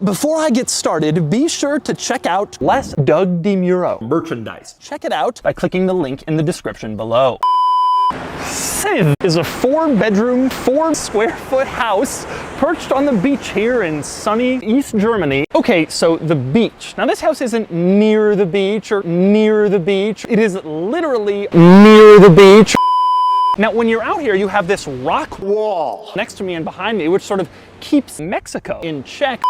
Before I get started, be sure to check out less Doug DeMuro merchandise. Check it out by clicking the link in the description below. This is a 4-bedroom, 4-square-foot house perched on the beach here in sunny East Germany. Okay, so the beach. Now this house isn't near the beach or near the beach. It is literally near the beach. Now when you're out here, you have this rock wall next to me and behind me, which sort of keeps Mexico in check.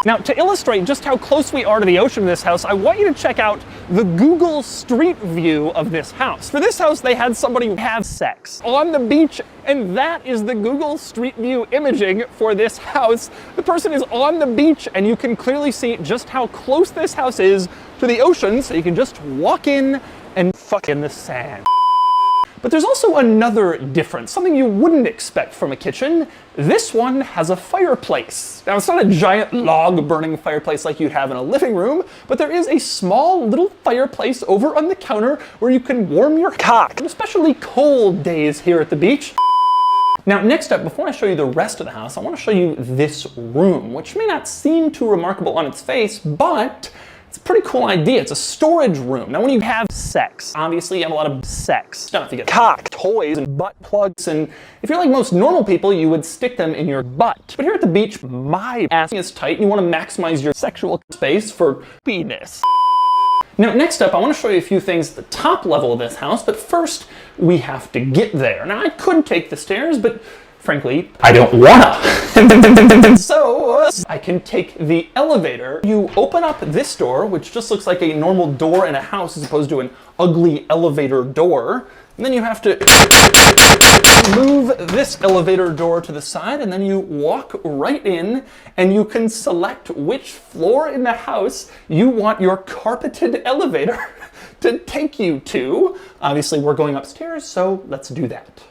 Now, to illustrate just how close we are to the ocean in this house, I want you to check out the Google Street View of this house. For this house, they had somebody have sex on the beach, and that is the Google Street View imaging for this house. The person is on the beach, and you can clearly see just how close this house is to the ocean, so you can just walk in and fuck in the sand. But there's also another difference, something you wouldn't expect from a kitchen. This one has a fireplace. Now, it's not a giant log-burning fireplace like you'd have in a living room, but there is a small little fireplace over on the counter where you can warm your cock, especially cold days here at the beach. Now, next up, before I show you the rest of the house, I want to show you this room, which may not seem too remarkable on its face, but it's a pretty cool idea. It's a storage room. Now, when you have sex, obviously you have a lot of sex stuff. You get cock, toys, and butt plugs, and if you're like most normal people, you would stick them in your butt. But here at the beach, my ass is tight, and you want to maximize your sexual space for penis. Now, next up, I want to show you a few things at the top level of this house, but first, we have to get there. Now, I could take the stairs, but frankly, I don't wanna. So, I can take the elevator. You open up this door, which just looks like a normal door in a house as opposed to an ugly elevator door. And then you have to move this elevator door to the side, and then you walk right in, and you can select which floor in the house you want your carpeted elevator to take you to. Obviously, we're going upstairs, so let's do that.